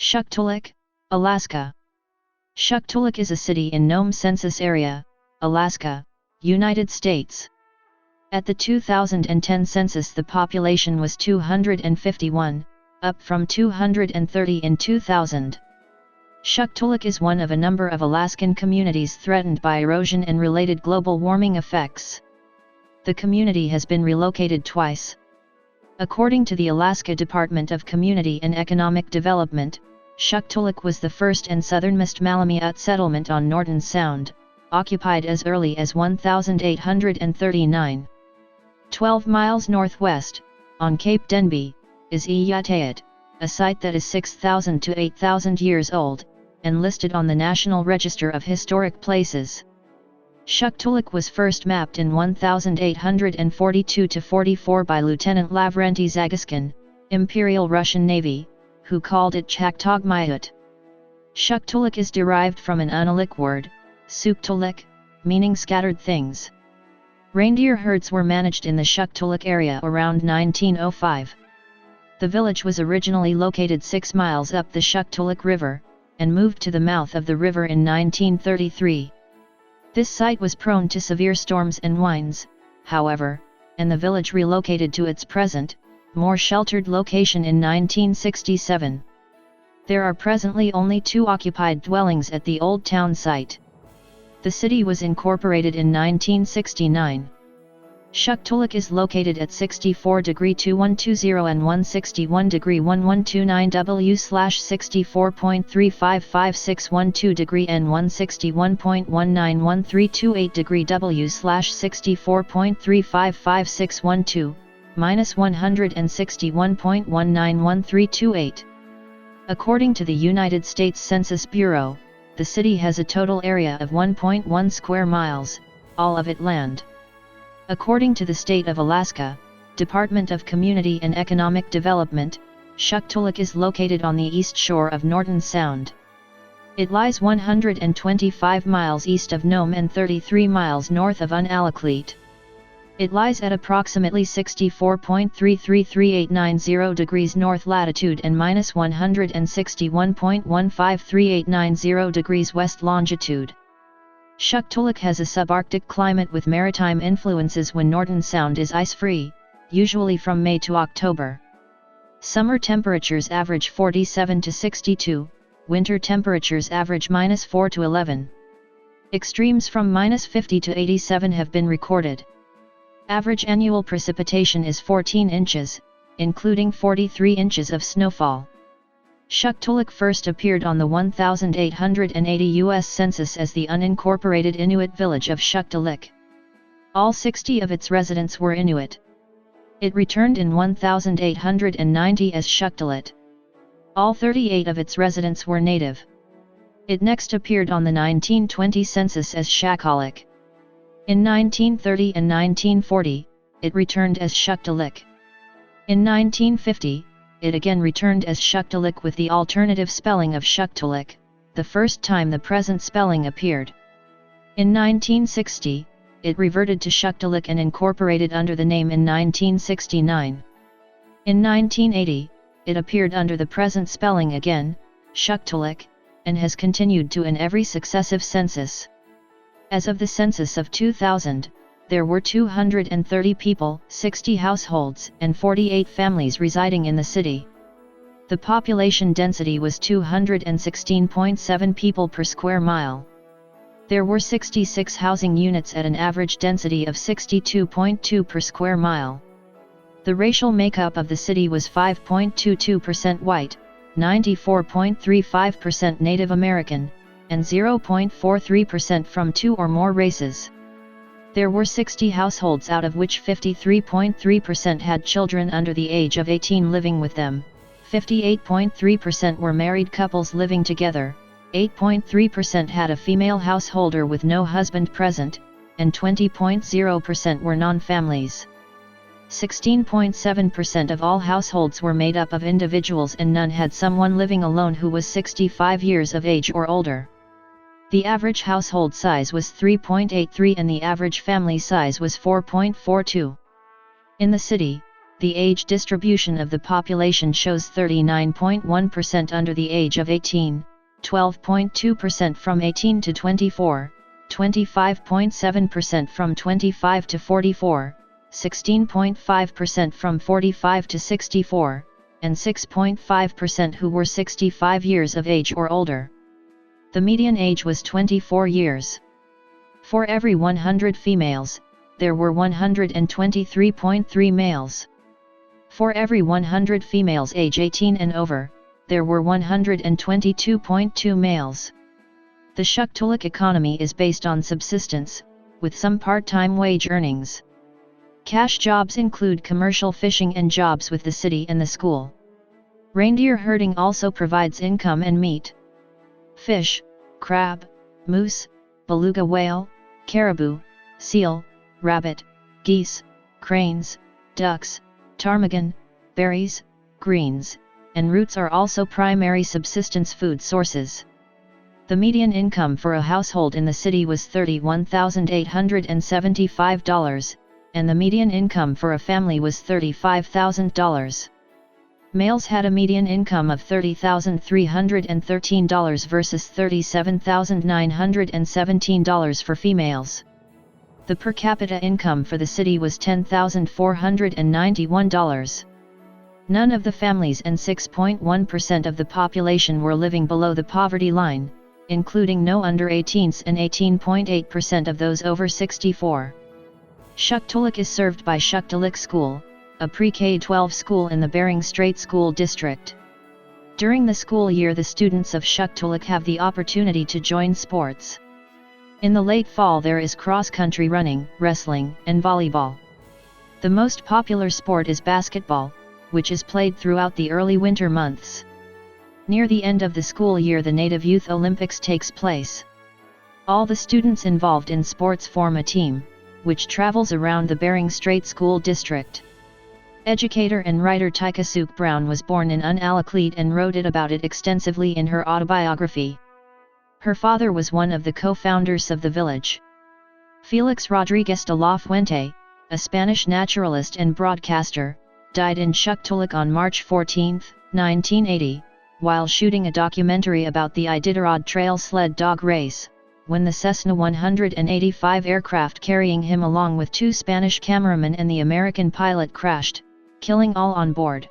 Shaktoolik, Alaska. Shaktoolik is a city in Nome Census Area, Alaska, United States. At the 2010 census the population was 251, up from 230 in 2000. Shaktoolik is one of a number of Alaskan communities threatened by erosion and related global warming effects. The community has been relocated twice. According to the Alaska Department of Community and Economic Development, Shaktoolik was the first and southernmost Malamute settlement on Norton Sound, occupied as early as 1839. 12 miles northwest, on Cape Denby, is Inupiaq, a site that is 6,000 to 8,000 years old, and listed on the National Register of Historic Places. Shaktoolik was first mapped in 1842–44 by Lieutenant Lavrenti Zagoskin, Imperial Russian Navy, who called it Shaktoolik. Shaktoolik is derived from an Inupiaq word, Saqtuliq, meaning scattered things. Reindeer herds were managed in the Shaktoolik area around 1905. The village was originally located 6 miles up the Shaktoolik River, and moved to the mouth of the river in 1933. This site was prone to severe storms and winds, however, and the village relocated to its present, more sheltered location in 1967. There are presently only 2 occupied dwellings at the old town site. The city was incorporated in 1969. Shaktoolik is located at 64°2120 and 161°1129 W/64.355612° and 161.191328° W/64.355612, -161.191328. According to the United States Census Bureau, the city has a total area of 1.1 square miles, all of it land. According to the State of Alaska, Department of Community and Economic Development, Shaktoolik is located on the east shore of Norton Sound. It lies 125 miles east of Nome and 33 miles north of Unalakleet. It lies at approximately 64.333890 north latitude and -161.153890 west longitude. Shaktoolik has a subarctic climate with maritime influences when Norton Sound is ice-free, usually from May to October. Summer temperatures average 47 to 62, winter temperatures average -4 to 11. Extremes from -50 to 87 have been recorded. Average annual precipitation is 14 inches, including 43 inches of snowfall. Shaktoolik first appeared on the 1880 U.S. Census as the unincorporated Inuit village of Saqtuliq. All 60 of its residents were Inuit. It returned in 1890 as Saqtuliq. All 38 of its residents were native. It next appeared on the 1920 census as Saqtuliq. In 1930 and 1940, it returned as Saqtuliq. In 1950, it again returned as Saqtuliq with the alternative spelling of Shaktoolik, the first time the present spelling appeared. In 1960, it reverted to Saqtuliq and incorporated under the name in 1969. In 1980, it appeared under the present spelling again, Saqtuliq, and has continued to in every successive census. As of the census of 2000, there were 230 people, 60 households, and 48 families residing in the city. The population density was 216.7 people per square mile. There were 66 housing units at an average density of 62.2 per square mile. The racial makeup of the city was 5.22% white, 94.35% Native American, and 0.43% from 2 or more races. There were 60 households out of which 53.3% had children under the age of 18 living with them, 58.3% were married couples living together, 8.3% had a female householder with no husband present, and 20.0% were non-families. 16.7% of all households were made up of individuals and none had someone living alone who was 65 years of age or older. The average household size was 3.83 and the average family size was 4.42. In the city, The age distribution of the population shows 39.1% under the age of 18, 12.2% from 18 to 24, 25.7% from 25 to 44, 16.5% from 45 to 64, and 6.5% who were 65 years of age or older. The median age was 24 years. For every 100 females, there were 123.3 males. For every 100 females age 18 and over, there were 122.2 males. The Shaktoolik economy is based on subsistence, with some part-time wage earnings. Cash jobs include commercial fishing and jobs with the city and the school. Reindeer herding also provides income and meat. Fish, crab, moose, beluga whale, caribou, seal, rabbit, geese, cranes, ducks, ptarmigan, berries, greens, and roots are also primary subsistence food sources. The median income for a household in the city was $31,875, and the median income for a family was $35,000. Males had a median income of $30,313 versus $37,917 for females. The per capita income for the city was $10,491. None of the families and 6.1% of the population were living below the poverty line, including no under 18s and 18.8% of those over 64. Saqtuliq is served by Saqtuliq School, a pre-K-12 school in the Bering Strait School District. During the school year, the students of Saqtuliq have the opportunity to join sports. In the late fall there is cross-country running, wrestling, and volleyball. The most popular sport is basketball, which is played throughout the early winter months. Near the end of the school year the Native Youth Olympics takes place. All the students involved in sports form a team, which travels around the Bering Strait School District. Educator and writer Tyka Brown was born in Unalakleet and wrote about it extensively in her autobiography. Her father was one of the co-founders of the village. Felix Rodriguez de la Fuente, a Spanish naturalist and broadcaster, died in Shaktoolik on March 14, 1980, while shooting a documentary about the Iditarod Trail sled dog race, when the Cessna 185 aircraft carrying him along with two Spanish cameramen and the American pilot crashed, killing all on board.